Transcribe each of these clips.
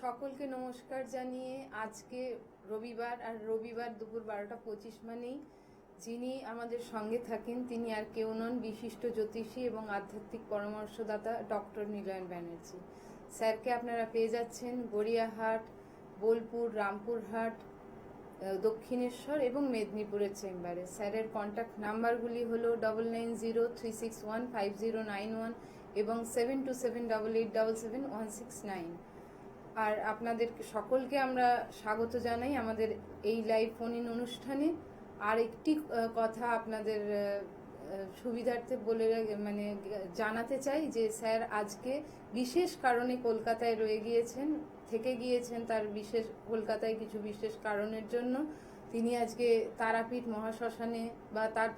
সকলকে নমস্কার জানিয়ে আজকে রবিবার, আর রবিবার দুপুর 12:25 মানেই যিনি আমাদের সঙ্গে থাকেন তিনি আর কেউ নন, বিশিষ্ট জ্যোতিষী এবং আধ্যাত্মিক পরামর্শদাতা ডক্টর নিলয়ন ব্যানার্জি। স্যারকে আপনারা পেয়ে যাচ্ছেন গড়িয়াহাট, বোলপুর, রামপুরহাট, দক্ষিণেশ্বর এবং মেদিনীপুরের চেম্বারে। স্যারের কন্ট্যাক্ট নাম্বারগুলি হলো 9903615091 এবং 7278877169। আর আপনাদের সকলকে আমরা স্বাগত জানাই আমাদের এই লাইভ ফোন ইন অনুষ্ঠানে। আর একটি কথা আপনাদের সুবিধার্থে বলে জানাতে চাই যে স্যার আজকে বিশেষ কারণে কলকাতায় থেকে গিয়েছেন তার কলকাতায় কিছু বিশেষ কারণের জন্য। তিনি আজকে তারাপীঠ মহাশ্মশানে বা তার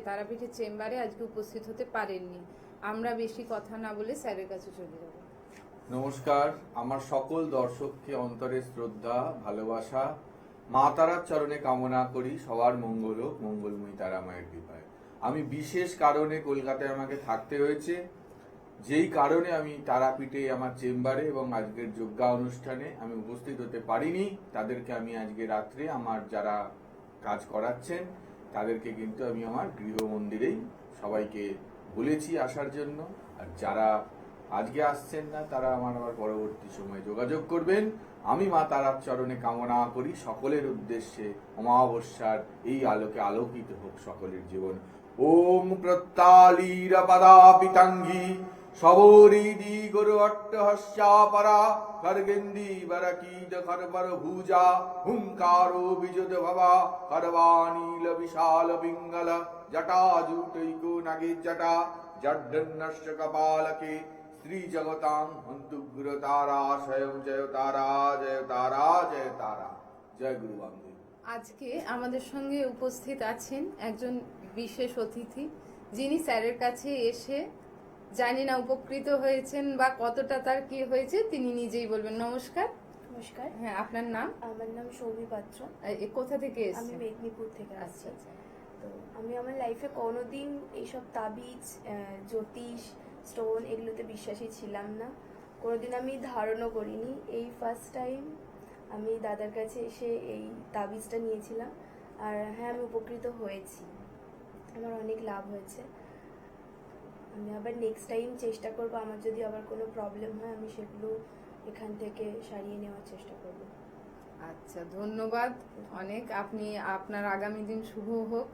তারাপীঠের চেম্বারে আজকে উপস্থিত হতে পারেননি। আমরা বেশি কথা না বলে স্যারের কাছে চলে যাব। নমস্কার, আমার সকল দর্শককে অন্তরে শ্রদ্ধা, ভালোবাসা, মা তারার চরণে কামনা করি সবার মঙ্গল হোক, মঙ্গলময়ী তারা মায়ের কৃপায়। আমি বিশেষ কারণে কলকাতায় আমাকে থাকতে হয়েছে, যেই কারণে আমি তারাপীঠে আমার চেম্বারে এবং আজকের যজ্ঞা অনুষ্ঠানে আমি উপস্থিত হতে পারিনি। তাদেরকে আমি আজকে রাত্রে আমার যারা কাজ করাচ্ছেন তাদেরকে কিন্তু আমি আমার গৃহ মন্দিরেই সবাইকে বলেছি আসার জন্য। আর যারা আজকে আসছেন না তারা আমার আবার পরবর্তী সময়ে যোগাযোগ করবেন। আমি মা তারার চরণে কামনা করি সকলের উদ্দেশ্যে অমাবস্যার এই আলোকে আলোকিত হোক সকলের জীবন। ওম প্রত্যালীর পদা পিতাঙ্গী সবরিদি গুরু অট্টহস্যাপরা খর্গেন্দি বরকীট খরবর ভুজা হুঙ্কারো বিজুদ ভবা করবানীল বিশাল পিঙ্গল জটাজুটৈকো নাগে জটা জড্ডন্নশ্চ কপালকে শ্রী জগতাং হন্তুগ্র তারা স্বয়ং জয় তারা জয় তারা জয় তারা। জয় গুরু বান্ধব। আজকে আমাদের সঙ্গে উপস্থিত আছেন একজন বিশেষ অতিথি, যিনি স্যারের কাছে এসে জানি না উপকৃত হয়েছেন বা কতটা তার কি হয়েছে তিনি নিজেই বলবেন। নমস্কার। নমস্কার। হ্যাঁ, আপনার নাম? আমার নাম সৌমি পাত্র। কোথা থেকে এসেছেন? আমি মেদিনীপুর থেকে আসছি। আচ্ছা। তো আমি আমার লাইফে কোনোদিন এইসব তাবিজ, জ্যোতিষ, স্টোন এগুলোতে বিশ্বাসী ছিলাম না, কোনোদিন আমি ধারণও করিনি। এই ফার্স্ট টাইম আমি দাদার কাছে এসে এই তাবিজটা নিয়েছিলাম, আর হ্যাঁ আমি উপকৃত হয়েছি, আমার অনেক লাভ হয়েছে। আমি আবার নেক্সট টাইম চেষ্টা করবো, আমার যদি আবার কোনো প্রবলেম হয় আমি সেগুলো এখান থেকে সারিয়ে নেওয়ার চেষ্টা করব। আচ্ছা, ধন্যবাদ অনেক। আপনি আপনার আগামী দিন শুভ হোক,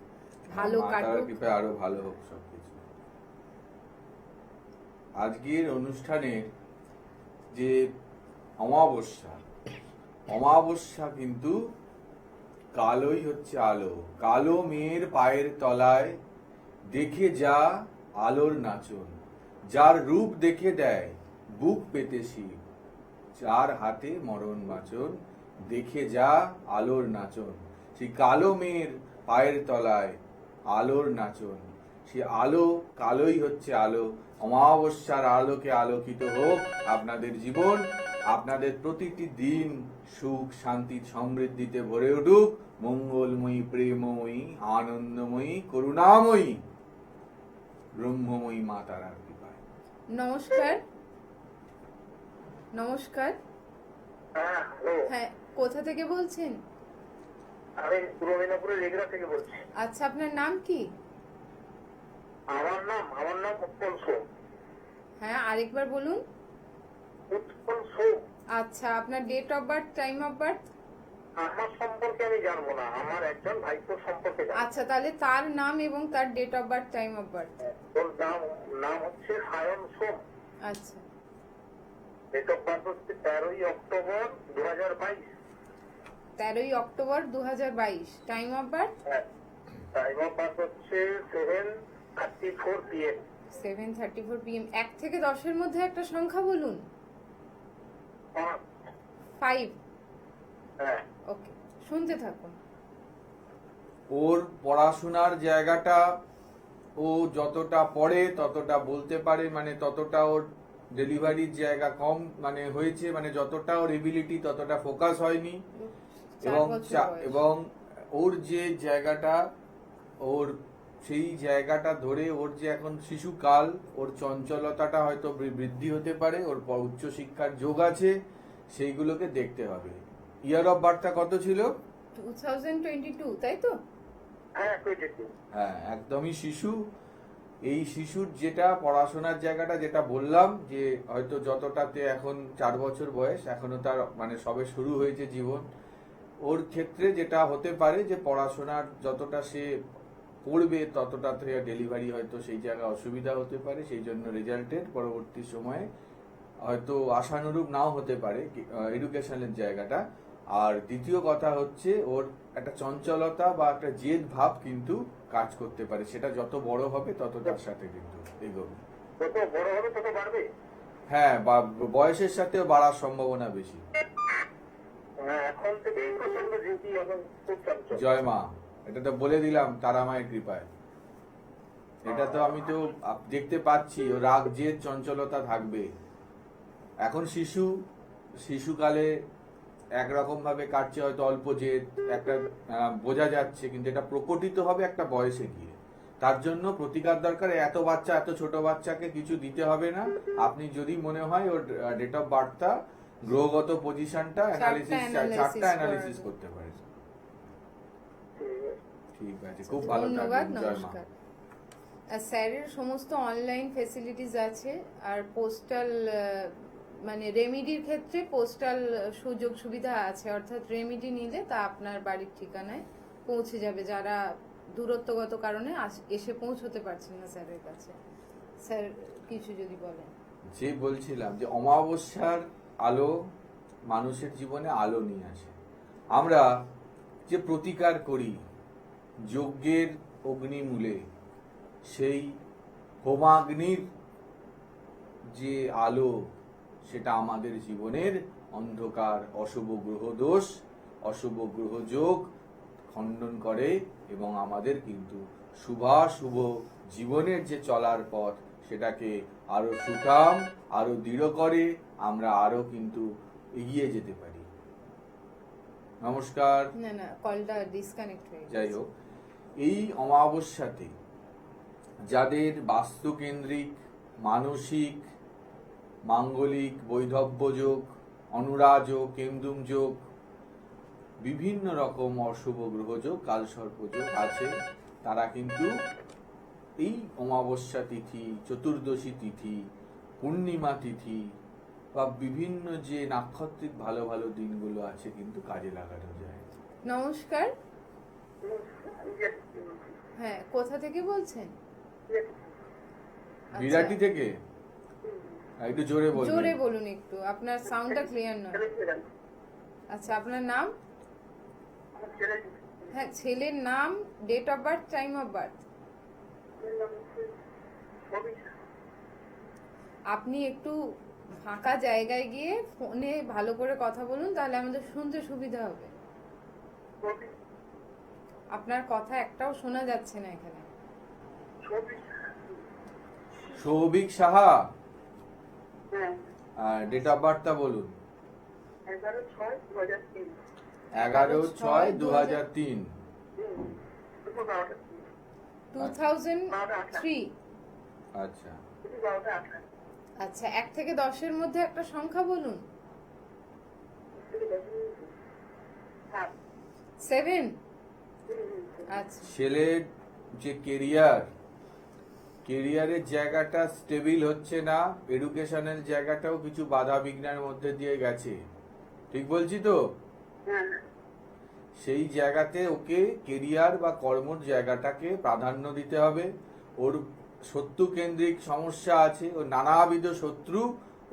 ভালো কাটুক, আরো ভালো হোক সবকিছু। আজকের অনুষ্ঠানের যে অমাবস্যা কিন্তু কালোই হচ্ছে আলো। কালো মেয়ের পায়ের তলায় দেখে যা আলোর নাচন, যার রূপ দেখে দেয় বুক পেতে শিব, যার হাতে মরণ বাচন, দেখে যা আলোর নাচন। সেই কালো মেয়ের পায়ের তলায় আলোর নাচন, সে আলো কালোই হচ্ছে আলো। অমাবস্যার আলোকে আলোকিত হোক আপনাদের জীবন, আপনাদের প্রতিটি দিন সুখ শান্তি সমৃদ্ধিতে ভরে উঠুক। মঙ্গলময়ী, প্রেমময়ী, আনন্দময়ী, করুণাময়ী, ব্রহ্মময়ী মা তারার কৃপায়। নমস্কার। হ্যাঁ, কোথা থেকে বলছেন? আমি পূর্ব মেদিনীপুরের রেগড়া থেকে বলছি। আচ্ছা, আপনার নাম কি? আমার নাম উৎপল সোম। হ্যাঁ, আরেকবার বলুন। উৎপল সোম। আচ্ছা, আপনার date of birth, time of birth? আমার সম্পর্কে আমি জানবো না, আমার একজন ভাইপোর সম্পর্কে জানবো। আচ্ছা, তাহলে তার নাম এবং তার date of birth, time of birth. ওর নাম হচ্ছে সায়ন সোম। আচ্ছা। ডেট অফ বার্থ হচ্ছে 13ই অক্টোবর 2022। 13ই October 2022। Time of birth? Time of birth হচ্ছে 7:34 PM। 7:34 PM। 1 থেকে 10-এর মধ্যে একটা সংখ্যা বলুন। 5। হ্যাঁ, ওকে, শুনতে থাকুন। ওর পড়াশোনার জায়গাটা, ও যতটা পড়ে ততটা বলতে পারে, ততটা ওর ডেলিভারির জায়গা কম হয়েছে, যতটা ওর এবিলিটি ততটা ফোকাস হয়নি। এবং ওর যে জায়গাটা, ওর সেই জায়গাটা ধরে ওর যে এখন শিশুকাল, ওর চঞ্চলতাটা হয়তো বৃদ্ধি হতে পারে, ওর উচ্চশিক্ষার যোগ আছে, সেইগুলোকে দেখতে হবে। ইয়ার অফ বার্থটা কত ছিল? 2022, তাই তো? হ্যাঁ 22। হ্যাঁ, একদমই শিশু। এই শিশুর যেটা পড়াশোনার জায়গাটা যেটা বললাম, যে হয়তো যতটাতে এখন 4 বছর বয়স, এখনো তার মানে সবে শুরু হয়েছে জীবন, ওর ক্ষেত্রে যেটা হতে পারে যে পড়াশোনার যতটা সে পড়বে ততটাতে ডেলিভারি হয়তো সেই জায়গায় অসুবিধা হতে পারে, সেই জন্য রেজাল্টের পরবর্তী সময়ে হয়তো আশানুরূপ নাও হতে পারে এডুকেশনের জায়গাটা। আর দ্বিতীয় কথা হচ্ছে ওর একটা চঞ্চলতা বা একটা জেদ ভাব কিন্তু কাজ করতে পারে, সেটা যত বড় হবে তত তার সাথে কিন্তু এগোবে। যত বড় হবে তত বাড়বে। হ্যাঁ, বা বয়সের সাথেও বাড়ার সম্ভাবনা বেশি। হ্যাঁ, এখন থেকেই প্রচন্ড ঝুঁকি, এখন খুব চঞ্চল। জয় মা, এটা তো বলে দিলাম তারা মায়ের কৃপায়। এটা তো আমি তো দেখতে পাচ্ছি, ও রাগ জেদ চঞ্চলতা থাকবে। এখন শিশুকালে একরকম ভাবে কাটছে, হয়তো অল্প জেদ একটা বোঝা যাচ্ছে, কিন্তু এটা প্রকটিত হবে একটা বয়সে গিয়ে। তার জন্য প্রতিকার দরকার। এত ছোট বাচ্চাকে কিছু দিতে হবে না। আপনি যদি মনে হয় ওর ডেট অফ বার্থটা, গ্রহগত পজিশনটা চারটা অ্যানালিসিস করতে পারে। ঠিক আছে, খুব ভালো ধন্যবাদ, থাকবেন। জয় মা। নমস্কার। আর স্যারের সমস্ত অনলাইন ফেসিলিটিস আছে, আর পোস্টাল মানে রেমিডির ক্ষেত্রে পোস্টাল সুযোগ সুবিধা আছে, অর্থাৎ রেমিডি নিলে তা আপনার বাড়ির ঠিকানায় পৌঁছে যাবে, যারা দূরত্বগত কারণে এসে পৌঁছতে পারছেন না স্যারের কাছে। স্যার কিছু যদি বলেন। যে বলছিলাম যে অমাবস্যার আলো মানুষের জীবনে আলো নিয়ে আসে। আমরা যে প্রতিকার করি যজ্ঞের অগ্নিমূলে, সেই হোমাগ্নির যে আলো, সেটা আমাদের জীবনের অন্ধকার, অশুভ গ্রহ দোষ, অশুভ গ্রহ যোগ খণ্ডন করে এবং আমাদের কিন্তু শুভ জীবনের যে চলার পথ সেটাকে আরো সুঠাম, আরো দৃঢ় করে, আমরা আরো কিন্তু এগিয়ে যেতে পারি। নমস্কার। না, কলটা ডিসকানেক্ট হয়ে যাই গেছে। হোক, এই অমাবস্যাতে যাদের বাস্তুকেন্দ্রিক, মানসিক, মাঙ্গলিক, বৈধব্য যোগ, অনুরাজ যোগ, কেন্দুম যোগ, বিভিন্ন রকম অশুভ গ্রহযোগ, কালসর্প যোগ আছে, তারা কিন্তু এই অমাবস্যা তিথি, চতুর্দশী তিথি, পূর্ণিমা তিথি বা বিভিন্ন যে নাক্ষত্রিক ভালো ভালো দিনগুলো আছে কিন্তু কাজে লাগানো যায়। নমস্কার। হ্যাঁ, কোথা থেকে বলছেন? আচ্ছা, বিরাটি থেকে। একটু জোরে বলুন। জোরে বলুন একটু, আপনার সাউন্ডটা ক্লিয়ার নয়। আচ্ছা, আপনার নাম? হ্যাঁ, ছেলের নাম, date of birth, time of birth. আপনি একটু ফাঁকা জায়গায় গিয়ে ফোনে ভালো করে কথা বলুন, তাহলে আমাদের শুনতে সুবিধা হবে। আপনার কথা একটাও শোনা যাচ্ছে না এখানে। সৌভিক সাহা, ডেট অফ বার্থটা বলুন। 11/6/2003। 2003। আচ্ছা, আচ্ছা, 1 থেকে 10-এর মধ্যে একটা সংখ্যা বলুন। 7। আচ্ছা, ছেলের যে কেরিয়ারের জায়গাটা স্টেবিল হচ্ছে না, এডুকেশনের জায়গাটাও কিছু বাধা বিঘ্নের মধ্যে দিয়ে গেছে, ঠিক বলছি তো? সেই জায়গাতে ওকে কেরিয়ার বা কর্মর জায়গাটাকে প্রাধান্য দিতে হবে। ওর শত্রু কেন্দ্রিক সমস্যা আছে, ওর নানাবিধ শত্রু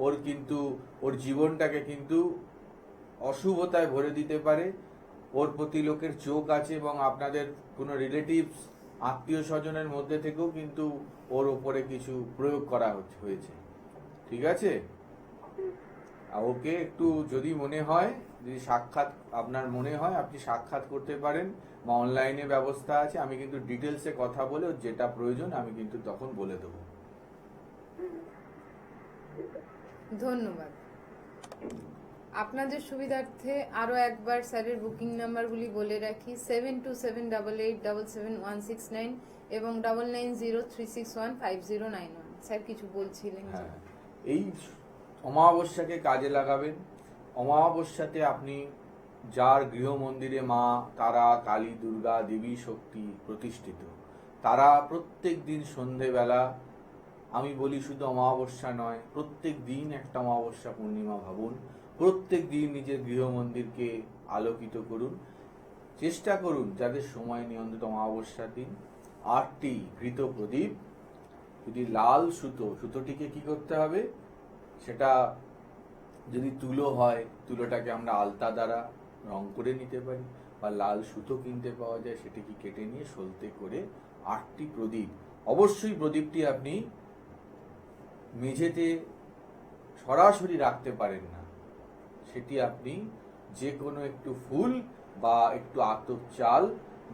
ওর কিন্তু ওর জীবনটাকে কিন্তু অশুভতায় ভরে দিতে পারে। ওর প্রতি লোকের চোখ আছে এবং আপনাদের কোনো রিলেটিভস, আত্মীয় স্বজনের মধ্যে থেকেও কিন্তু ওর ওপরে কিছু প্রয়োগ করা হয়েছে, ঠিক আছে? আর ওকে একটু যদি মনে হয়, যদি আপনার মনে হয়, আপনি সাক্ষাৎ করতে পারেন বা অনলাইনে ব্যবস্থা আছে। আমি কিন্তু ডিটেলসে কথা বলে ওর যেটা প্রয়োজন আমি কিন্তু তখন বলে দেবো। ধন্যবাদ। আপনাদের সুবিধার্থে আরো একবার স্যারের বুকিং নাম্বারগুলি বলে রাখি: 7278877169 এবং 9903615091। স্যার কিছু বলছিলেন? হ্যাঁ, এই অমাবস্যাকে কাজে লাগাবেন। অমাবস্যাতে আপনি যার গৃহ মন্দিরে মা তারা, কালী, দুর্গা, দেবী শক্তি প্রতিষ্ঠিত, তারা প্রত্যেক দিন সন্ধেবেলা, আমি বলি শুধু অমাবস্যা নয়, প্রত্যেক দিন একটা অমাবস্যা পূর্ণিমা ভাবুন, প্রত্যেক দিন নিজের গৃহ মন্দিরকে আলোকিত করুন। চেষ্টা করুন যাদের সময় নেই অন্তত অমাবস্যার দিন 8টি ঘৃত প্রদীপ, যদি লাল সুতোটিকে কি করতে হবে, সেটা যদি তুলো হয় তুলোটাকে আমরা আলতা দ্বারা রং করে নিতে পারি, বা লাল সুতো কিনতে পাওয়া যায়, সেটিকে কেটে নিয়ে সলতে করে 8টি প্রদীপ, অবশ্যই প্রদীপটি আপনি মেঝেতে সরাসরি রাখতে পারেন না, সেটি আপনি যে কোনো একটু ফুল বা একটু আতপ চাল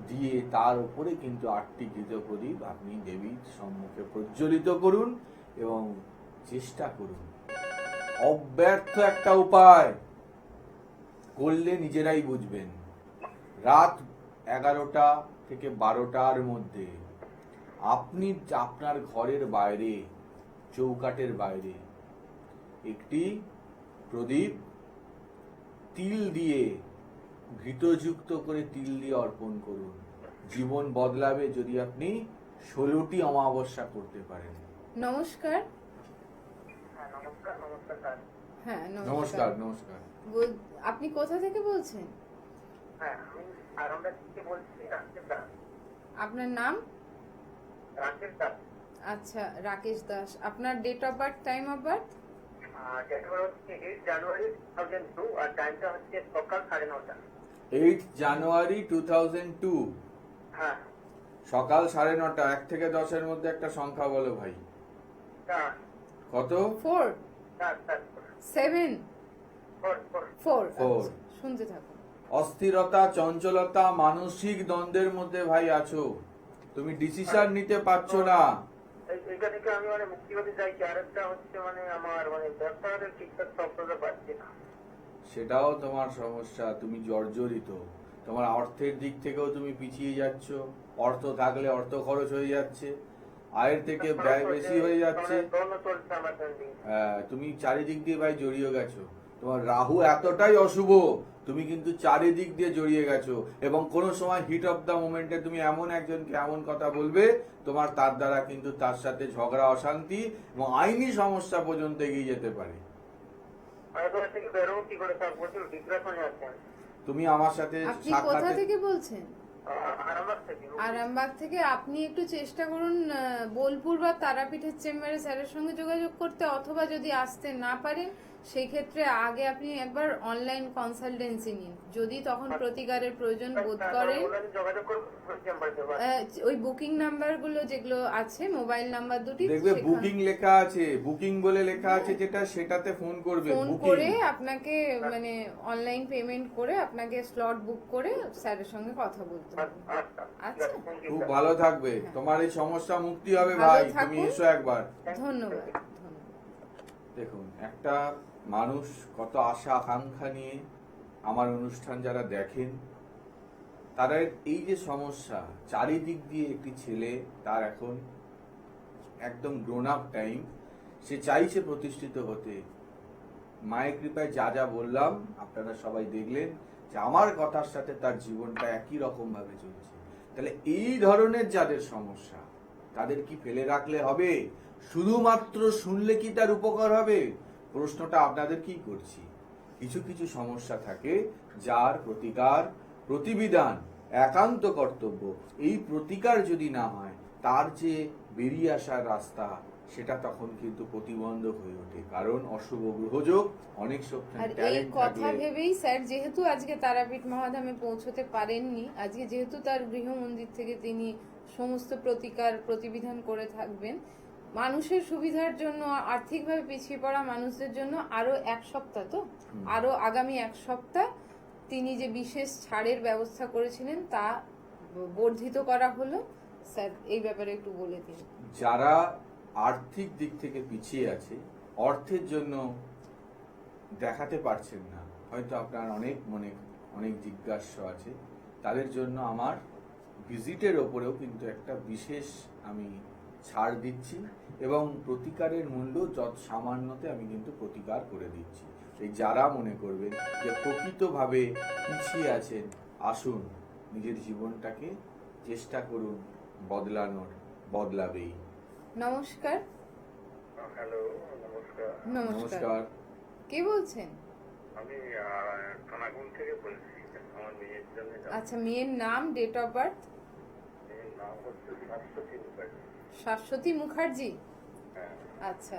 দিয়ে তার উপরে কিন্তু 8টি ঘৃত প্রদীপ আপনি দেবীর সম্মুখে প্রজ্বলিত করুন এবং চেষ্টা করুন। অব্যর্থ একটা উপায় করলে নিজেরাই বুঝবেন। রাত 11টা থেকে 12টার মধ্যে আপনি আপনার ঘরের বাইরে, চৌকাঠের বাইরে একটি প্রদীপ তিল দিয়ে, ঘৃতযুক্ত করে তিল দিয়ে অর্পণ করুন। জীবন বদলাবে যদি আপনি 16টি অমাবস্যা করতে পারেন। নমস্কার। হ্যাঁ, নমস্কার স্যার। হ্যাঁ, নমস্কার। নমস্কার। আপনি কোথা থেকে বলছেন? হ্যাঁ, আমি আরামবাগ থেকে বলছি, রাকেশ দাস। আপনার নাম? রাকেশ দাস। আচ্ছা, রাকেশ দাস। আপনার date of birth, time of birth? Date হচ্ছে 8 জানুয়ারি 2002 আর টাইমটা হচ্ছে সকাল 9:30। 8 জানুয়ারি 2002 হ্যাঁ, সকাল 9:30। 1 থেকে 10-এর মধ্যে একটা সংখ্যা বলো ভাই। স্যার। কত? 4 স্যার 7 4। 4। শুনতে থাকুন। অস্থিরতা, চঞ্চলতা, মানসিক দ্বন্দ্বের মধ্যে ভাই আছো, তুমি ডিসিশন নিতে পারছো না। এইটা থেকে আমি মুক্তি পেতে চাইছি। আরেকটা হচ্ছে আমার ব্যবসাটা ঠিকঠাক সফলতা পাচ্ছি না। সেটাও তোমার সমস্যা, তুমি জর্জরিত। তোমার অর্থের দিক থেকেও তুমি পিছিয়ে যাচ্ছ, অর্থ থাকলে অর্থ খরচ হয়ে যাচ্ছে, আয়ের থেকে ব্যয় বেশি হয়ে যাচ্ছে। চলছে আমার ট্রেন্ডিং। তুমি চারিদিক দিয়ে ভাই জড়িয়ে গেছো, তোমার রাহু এতটাই অশুভ, তুমি কিন্তু চারিদিক দিয়ে জড়িয়ে গেছো, এবং কোনো সময় হিট অফ দা মোমেন্টে তুমি এমন একজনকে এমন কথা বলবে, তোমার তার দ্বারা কিন্তু তার সাথে ঝগড়া, অশান্তি এবং আইনি সমস্যা পর্যন্ত এগিয়ে যেতে পারে। থেকে বেরোবো কি করে স্যার? প্রচুর ডিপ্রেশনে আছি। তুমি আমার সাথে আপনি কোথা থেকে বলছেন? আরামবাগ থেকে। আরামবাগ থেকে। আপনি একটু চেষ্টা করুন বোলপুর বা তারাপীঠের চেম্বারে স্যারের সঙ্গে যোগাযোগ করতে, অথবা যদি আসতে না পারেন সেই ক্ষেত্রে আগে আপনি একবার অনলাইন কনসালটেন্সি নিন। যদি তখন প্রতিকারের প্রয়োজন বোধ করেন, যোগাযোগ করবো চেম্বারে। ওই বুকিং নাম্বারগুলো যেগুলো আছে, মোবাইল নাম্বার দুটি, দেখবে বুকিং লেখা আছে, বুকিং বলে লেখা আছে যেটা, সেটাতে ফোন করবে। ফোন করে আপনাকে অনলাইন পেমেন্ট করে আপনাকে স্লট বুক করে স্যারের সঙ্গে কথা বলতে হবে। আচ্ছা, খুব ভালো থাকবে, তোমার এই সমস্যা মুক্তি হবে ভালো ভাই, থাকুন। তুমি এসো একবার। ধন্যবাদ। দেখুন, একটা মানুষ কত আশা আকাঙ্ক্ষা নিয়ে আমার অনুষ্ঠান যারা দেখেন, তারা এই যে সমস্যা, চারিদিক দিয়ে একটি ছেলে, তার এখন একদম গ্রোন আপ টাইম, সে চাইছে প্রতিষ্ঠিত হতে। মায়ের কৃপায় যা যা বললাম আপনারা সবাই দেখলেন যে আমার কথার সাথে তার জীবনটা একই রকম ভাবে চলছে। তাহলে এই ধরনের যাদের সমস্যা, তাদের কি ফেলে রাখলে হবে? শুধুমাত্র শুনলে কি তার উপকার হবে? প্রশ্নটা আপনাদের কি করছি। কিছু কিছু সমস্যা থাকে যার প্রতিকার, প্রতিবিধান একান্ত কর্তব্য। এই প্রতিকার যদি না হয়, তার যে বেরিয়ে আসার রাস্তা, সেটা তখন কিন্তু প্রতিবন্ধক হয়ে ওঠে, কারণ অশুভ গ্রহযোগ, অনেক শক্তি, আর এই ট্যালেন্ট কথা থাকলে। ভেবেই স্যার যেহেতু আজকে তারাপীঠ মহাধামে পৌঁছতে পারেননি, আজকে যেহেতু তার গৃহ মন্দির থেকে তিনি সমস্ত প্রতিকার প্রতিবিধান করে থাকবেন, মানুষের সুবিধার জন্য, আর্থিকভাবে পিছিয়ে পড়া মানুষদের জন্য আরো 1 সপ্তাহ, তো আরো আগামী 1 সপ্তাহ তিনি যে বিশেষ ছাড়ের ব্যবস্থা করেছিলেন তা বর্ধিত করা হলো। স্যার এই ব্যাপারে একটু বলে দিন। যারা আর্থিক দিক থেকে পিছিয়ে আছে, অর্থের জন্য দেখাতে পারছেন না, হয়তো আপনার অনেক জিজ্ঞাসা আছে, তাদের জন্য আমার ভিজিটের ওপরেও কিন্তু একটা বিশেষ আমি ছাড় দিচ্ছি, এবং প্রতিকারের মূল্য যত সামান্যতে আমি কিন্তু প্রতিকার করে দিচ্ছি। এই যারা মনে করবেন যে প্রকৃতভাবে পিছিয়ে আছেন, আসুন নিজের জীবনটাকে চেষ্টা করুন বদলানোর, বদলাবেই। নমস্কার। হ্যালো, নমস্কার। নমস্কার। কে বলছেন? আমি খানাকুল থেকে বলছি, আমার মেয়ের জন্য আচ্ছা, মেয়ের নাম, ডেট অফ বার্থ? মেয়ের নাম হচ্ছে শাশ্বতী মুখার্জি। শাশ্বতী মুখার্জি। হ্যাঁ, আচ্ছা,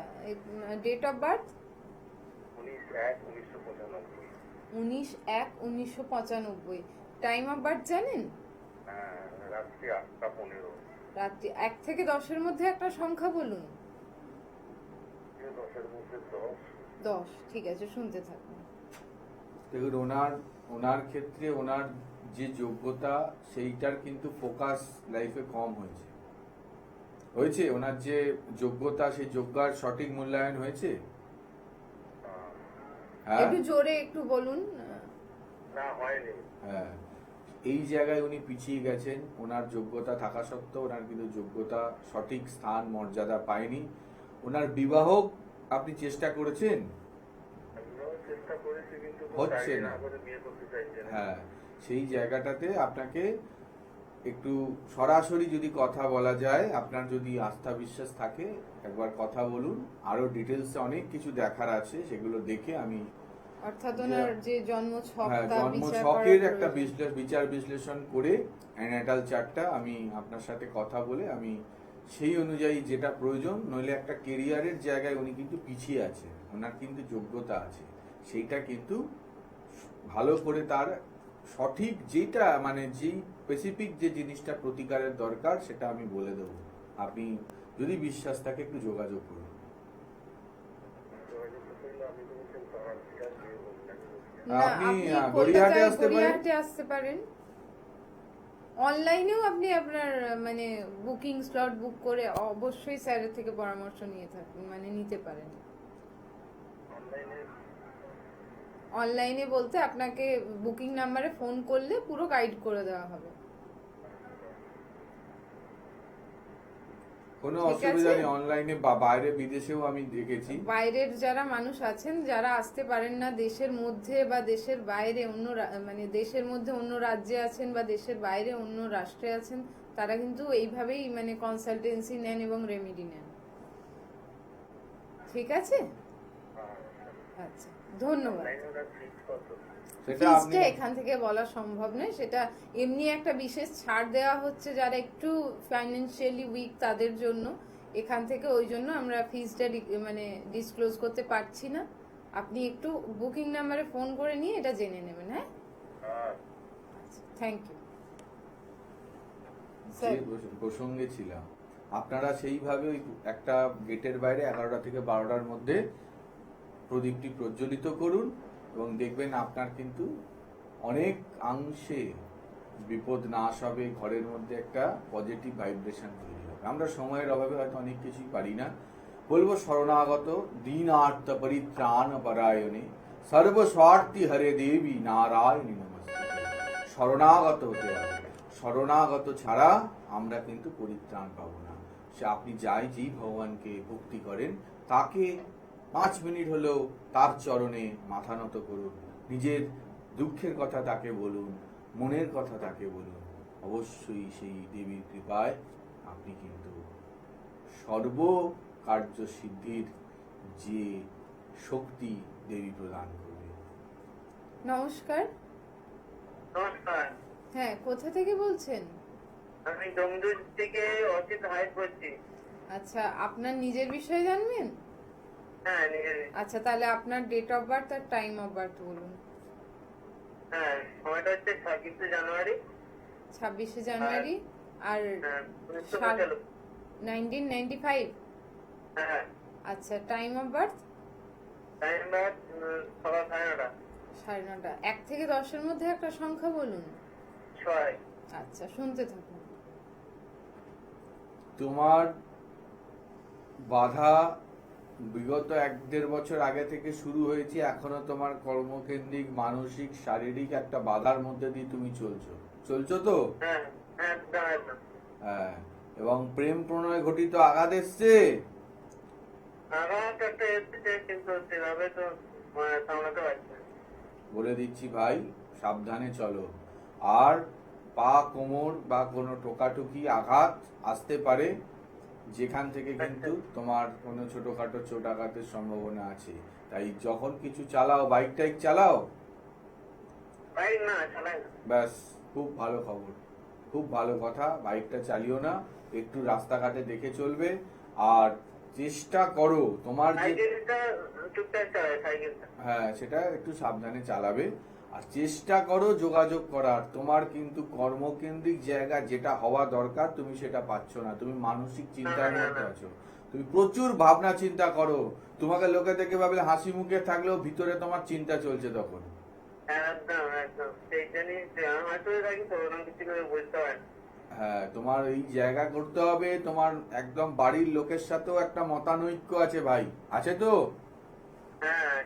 date of birth? 19/1/1995। 19/1/1995। Time of birth জানেন? রাত্রি 8টা 15। রাত্রি 1 থেকে 10-এর মধ্যে একটা সংখ্যা বলুন। 10-এর মধ্যে 10। 10, ঠিক আছে, শুনতে থাকুন। দেখুন, ওনার ক্ষেত্রে ওনার যে যোগ্যতা সেইটার কিন্তু ফোকাস লাইফে কম হয়েছে। ওনার যে যোগ্যতা, সেই যোগ্যার সঠিক মূল্যায়ন হয়েছে? হ্যাঁ, একটু জোরে একটু বলুন। না, হয়নি। হ্যাঁ, এই জায়গায় উনি পিছিয়ে গেছেন। ওনার যোগ্যতা থাকা সত্ত্বেও ওনার কিন্তু যোগ্যতা সঠিক স্থান মর্যাদা পায়নি। ওনার বিবাহ আপনি চেষ্টা করেছেন? আমিও চেষ্টা করেছি, কিন্তু হচ্ছে চাইছে না। করে বিয়ে করতে চাইছে না। হ্যাঁ, সেই জায়গাটাতে আপনাকে একটু সরাসরি যদি কথা বলা যায়, আপনার যদি আস্থা বিশ্বাস থাকে, একবার কথা বলুন। আরো ডিটেলসে অনেক কিছু দেখার আছে, সেগুলো দেখে আমি অর্থাৎ ওনার যে জন্ম হ্যাঁ, ছকটা জন্ম বিচার ছকের করার একটা প্রয়োজন। বিচার বিশ্লেষণ করে অ্যানাটাল চার্টটা আমি আপনার সাথে কথা বলে আমি সেই অনুযায়ী যেটা প্রয়োজন, নইলে একটা কেরিয়ারের জায়গায় উনি কিন্তু পিছিয়ে আছে, ওনার কিন্তু যোগ্যতা আছে, সেইটা কিন্তু ভালো করে তার সঠিক যেটা মানে যেই স্পেসিফিক যে জিনিসটা প্রতিকারের দরকার সেটা আমি বলে দেবো। আপনি যদি বিশ্বাস থাকে একটু যোগাযোগ করুন। যোগাযোগ করতে হলে আমি তো বলছি রাত্রি আর বিয়ে করতে চাই। না, আপনি, আপনি গড়িয়াহাটে কলকাতায় আসতে পারেন। গড়িয়াহাটে আসতে পারেন। অনলাইনেও আপনি আপনার মানে বুকিং স্লট বুক করে অবশ্যই স্যারের থেকে পরামর্শ নিয়ে থাকুন, মানে নিতে পারেন। অনলাইনে অনলাইনে বলতে আপনাকে বুকিং নাম্বারে ফোন করলে পুরো গাইড করে দেওয়া হবে। কোনো ঠিক অসুবিধা আছে। নেই, অনলাইনে বা বাইরে বিদেশেও আমি দেখেছি। বাইরের যারা মানুষ আছেন, যারা আসতে পারেন না, দেশের মধ্যে বা দেশের বাইরে অন্য মানে দেশের মধ্যে অন্য রাজ্যে আছেন বা দেশের বাইরে অন্য রাষ্ট্রে আছেন, তারা কিন্তু এইভাবেই মানে কনসালটেন্সি নেন এবং রেমেডি নেন। ঠিক আছে, আচ্ছা, ধন্যবাদ। অনলাইনে ফিক্স কত? সেটা আপনি ফিজটা এখান থেকে বলা সম্ভব নয়, সেটা এমনি একটা বিশেষ ছাড় দেওয়া হচ্ছে যারা একটু ফাইন্যান্সিয়ালি উইক তাদের জন্য। এখান থেকে ওই জন্য আমরা ফিজটা মানে ডিসক্লোজ করতে পারছি না। আপনি একটু বুকিং নাম্বারে ফোন করে নিয়ে এটা জেনে নেবেন। হ্যাঁ, আচ্ছা, থ্যাংক ইউ যে প্রসঙ্গে ছিলাম, আপনারা সেইভাবে ওই একটা গেটের বাইরে 11টা থেকে 12টার মধ্যে প্রদীপটি প্রজ্বলিত করুন এবং দেখবেন আপনার কিন্তু অনেক অংশে বিপদ নাশ হবে, ঘরের মধ্যে একটা পজিটিভ ভাইব্রেশন তৈরি হবে। আমরা সময়ের অভাবে হয়তো অনেক কিছুই পারি না। বলবো শরণাগত দীনার্ত পরিত্রাণ পরায়ণে সর্বস্বার্থী হরে দেবী নারায়ণী নমস্তে। শরণাগত হতে হবে, শরণাগত ছাড়া আমরা কিন্তু পরিত্রাণ পাবো না। সে আপনি যেই ভগবানকে ভক্তি করেন, তাকে 5 মিনিট হলেও তার চরণে মাথা নত করুন, নিজের দুঃখের কথা তাকে বলুন, মনের কথা তাকে বলুন। অবশ্যই সেই দেবীর কৃপায় আপনি কিন্তু সর্ব কার্য সিদ্ধির যে শক্তি দেবী প্রদান করবে। নমস্কার। নমস্কার, হ্যাঁ, কোথা থেকে বলছেন? আমি দমদম থেকে অচিত হাইট বলছি। আচ্ছা, আপনার নিজের বিষয়ে জানবেন? হ্যাঁ, নিজের। আচ্ছা, তাহলে আপনার ডেট অফ বার্থ আর টাইম অফ বার্থ বলুন। হ্যাঁ, সময়টা হচ্ছে 26শে জানুয়ারি। 26শে জানুয়ারি আর হ্যাঁ, সাল 1995। 1995। হ্যাঁ, আচ্ছা, টাইম অফ বার্থ? টাইম বাদ সকাল 9:30। 9:30। 1 থেকে 10-এর মধ্যে একটা সংখ্যা বলুন। 6। আচ্ছা, শুনতে থাকুন। তোমার বাধা বিগত 1-1.5 বছর আগে থেকে শুরু হয়েছে, এখনো তোমার কর্মকেন্দ্রিক মানসিক শারীরিক একটা বাধার মধ্যে দিয়ে তুমি চলছো তো। হ্যাঁ, হ্যাঁ, একদম। হ্যাঁ, এবং প্রেম প্রণয় ঘটিত আঘাত এসছে। আঘাত একটা এসেছে, কিন্তু সেভাবে তো সামলাতে পারছি না। বলে দিচ্ছি ভাই, সাবধানে চলো। আর পা, কোমর বা কোনো টোকাটুকি আঘাত আসতে পারে, যেখান থেকে কিন্তু তোমার কোনো ছোটখাটো চোট আঘাতের সম্ভাবনা আছে। তাই যখন কিছু চালাও, বাইক টাইক চালাও, বাইক না চালাই না। ব্যাস, খুব ভালো খবর, খুব ভালো কথা। বাইকটা চালিও না, একটু রাস্তাঘাটে দেখে চলবে। আর চেষ্টা করো তোমার যে, সাইকেলটা টুকটাক চালাই, সাইকেলটা। হ্যাঁ, সেটা একটু সাবধানে চালাবে। আর চেষ্টা করো যোগাযোগ করার। তোমার কিন্তু কর্মকেন্দ্রিক জায়গা যেটা হওয়া দরকার তুমি সেটা পাচ্ছ না। তুমি মানসিক চিন্তার মধ্যে আছো। তুমি প্রচুর ভাবনা চিন্তা করো। তোমাকে লোকে দেখে ভাবলে হাসি মুখে থাকলেও ভিতরে তোমার চিন্তা চলছে তখন। একদম একদম সেই জন্যই আমি হয়তো থাকি তো ওরকম কিছু করে বুঝতে পারি। হ্যাঁ, তোমার এই জায়গা করতে হবে। তোমার একদম বাড়ির লোকের সাথেও একটা মতানৈক্য আছে ভাই, আছে তো? হ্যাঁ।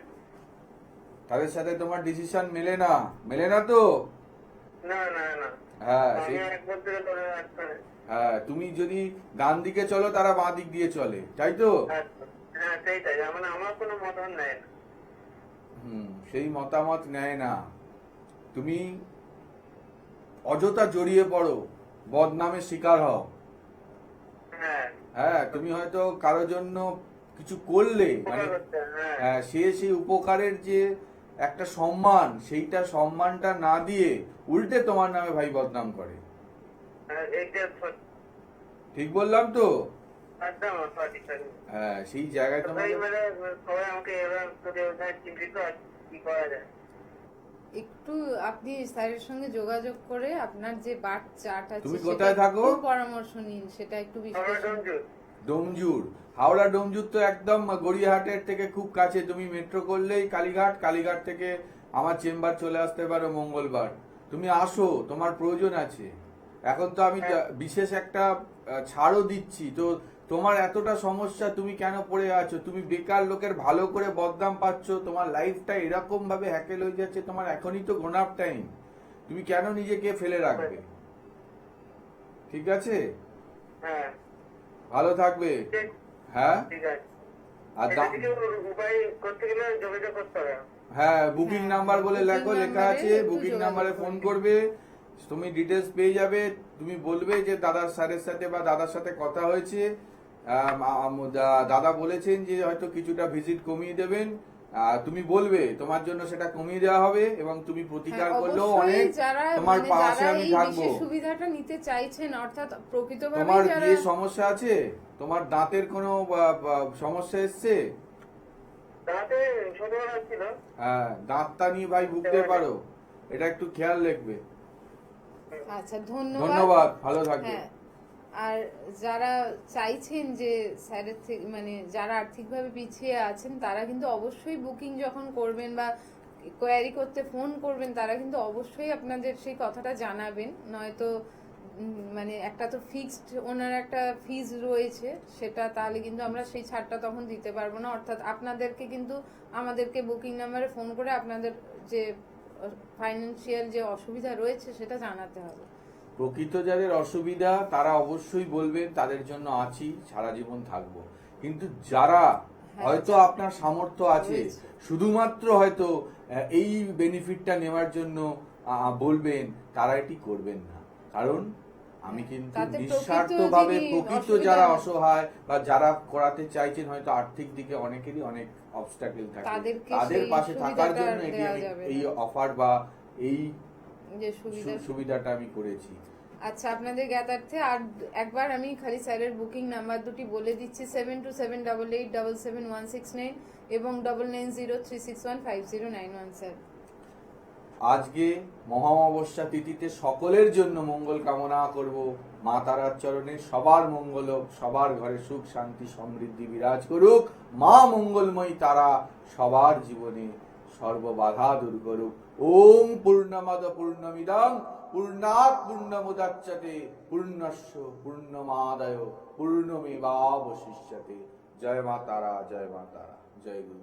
তাদের সাথে তোমার ডিসিশন মেলে না, মেলে না তো? না না না, হ্যাঁ, আমি সেই, এক বলতে গেলে তোরা একটা। হ্যাঁ, তুমি যদি ডান দিকে চলো তারা বাঁ দিক দিয়ে চলে, তাই তো? হ্যাঁ সেইটাই, মানে আমার কোনো মতামত নেই না। সেই মতামত নেয় না। তুমি অযথা জড়িয়ে পড়ো, বদনামের শিকার হও। হ্যাঁ। হ্যাঁ, তুমি হয়তো কারোর জন্য কিছু করলে, মানে হ্যাঁ। হ্যাঁ, সে সেই উপকারের যে একটা সম্মান, সেইটা সম্মানটা না দিয়ে উল্টে তোমার নামে ভাই বদনাম করে। এইটা সত্যি। ঠিক বললাম তো? একদম সঠিক সঠিক। হ্যাঁ, সেই জায়গায় তো তোমাকে, এইবারে সবাই আমাকে এবার তোকে ওখানে চিন্তিত আছে, কি করা যায়। একটু আপনি স্যারের সঙ্গে যোগাযোগ করে আপনার যে বাট চার্ট আছে তুমি সেটা কোথায় থাকো? একটু পরামর্শ নিন, সেটা একটু আমার বিশ্লেষণ। ডোমজুর। ডোমজুর, হাওড়া ডোমজুর তো একদম গড়িয়াহাটের থেকে খুব কাছে। তুমি মেট্রো করলেই কালীঘাট, কালীঘাট থেকে আমার চেম্বার চলে আসতে পারো মঙ্গলবার। তুমি আসো, তোমার প্রয়োজন আছে। এখন তো আমি বিশেষ একটা ছাড়ও দিচ্ছি তো। তোমার এতটা সমস্যা, তুমি কেন পড়ে আছো? তুমি বেকার লোকের ভালো করে বদনাম পাচ্ছ, তোমার লাইফটা এরকম ভাবে হ্যাকেল হয়ে যাচ্ছে। তোমার এখনই তো গ্রোন আপ টাইম, তুমি কেন নিজেকে ফেলে রাখবে? ঠিক আছে, হ্যাঁ ভালো থাকবে। হ্যাঁ, ঠিক আছে। আর এটা কিছু উপায় করতে গেলে যোগাযোগ করতে হবে। হ্যাঁ, বুকিং হ্যাঁ, নাম্বার বলে booking লেখা number-এ আছে। একটু বুকিং যোগাযোগ নাম্বারে ফোন করবে, তুমি ডিটেলস পেয়ে যাবে। তুমি বলবে যে দাদার স্যারের সাথে বা দাদার সাথে কথা হয়েছে, দাদা বলেছেন যে হয়তো কিছুটা ভিজিট কমিয়ে দেবেন। তুমি বলবে, তোমার জন্য সেটা কমিয়ে দেওয়া হবে এবং তুমি প্রতিকার হ্যাঁ, করলেও অবশ্যই অনেক যারা তোমার মানে পাশে যারা আমি এই থাকবো। বিশেষ সুবিধাটা নিতে চাইছেন, অর্থাৎ প্রকৃতভাবে তোমার যারা বিয়ে সমস্যা আছে? তোমার দাঁতের কোনো সমস্যা এসছে? তাতে ছোটবেলা ছিল। হ্যাঁ, দাঁতটা নিয়ে ভাই ভুগতে পারো, এটা একটু খেয়াল রাখবে। আচ্ছা, ধন্যবাদ। ধন্যবাদ, ভালো থাকবে। হ্যাঁ, আর যারা চাইছেন যে স্যারের থেকে, মানে যারা আর্থিকভাবে পিছিয়ে আছেন, তারা কিন্তু অবশ্যই বুকিং যখন করবেন বা কোয়ারি করতে ফোন করবেন, তারা কিন্তু অবশ্যই আপনাদের সেই কথাটা জানাবেন। নয়তো মানে একটা তো ফিক্সড ওনার একটা ফিজ রয়েছে, সেটা তাহলে কিন্তু আমরা সেই ছাড়টা তখন দিতে পারবো না। অর্থাৎ আপনাদেরকে কিন্তু আমাদেরকে বুকিং নাম্বারে ফোন করে আপনাদের যে ফাইন্যান্সিয়াল যে অসুবিধা রয়েছে সেটা জানাতে হবে। প্রকৃত যাদের অসুবিধা তারা অবশ্যই বলবেন, তাদের জন্য আছি, সারা জীবন থাকবো। কিন্তু যারা হয়তো আপনার সামর্থ্য আছে, শুধুমাত্র হয়তো এই বেনিফিটটা নেওয়ার জন্য বলবেন, তারা এটি করবেন না। কারণ আমি কিন্তু তাতে নিঃস্বার্থভাবে যিনি প্রকৃত অসুবিধা- যারা অসহায় বা যারা করাতে চাইছেন, হয়তো আর্থিক দিকে অনেকেরই অনেক অবস্ট্যাকেল থাকে, তাদেরকে তাদের সেই পাশে থাকার সুবিধাটা জন্য এটি দেওয়া আমি যাবে এই না। অফার বা এই যে সুবিধা সুবিধাটা আমি করেছি। আচ্ছা, আপনাদের জ্ঞাতার্থে আর একবার আমি খালি স্যারের বুকিং নাম্বার দুটি বলে দিচ্ছি: 7278871769 এবং 9903615091। স্যার, আজকে মহামাবস্যা তিথিতে সকলের জন্য মঙ্গল কামনা করব। মা তারার চরণে সবার মঙ্গল হোক, সবার ঘরে সুখ শান্তি সমৃদ্ধি বিরাজ করুক। মা মঙ্গলময়ী তারা সবার জীবনে সর্ববাধা দূর করুক। ওম পূর্ণমদ পূর্ণমিদং পূর্ণাৎ পূর্ণমুদাচ্যতে পূর্ণস্য পূর্ণমাদায় পূর্ণমেবাবশিষ্যতে। জয় মা তারা, জয় মা তারা, জয় গুরু।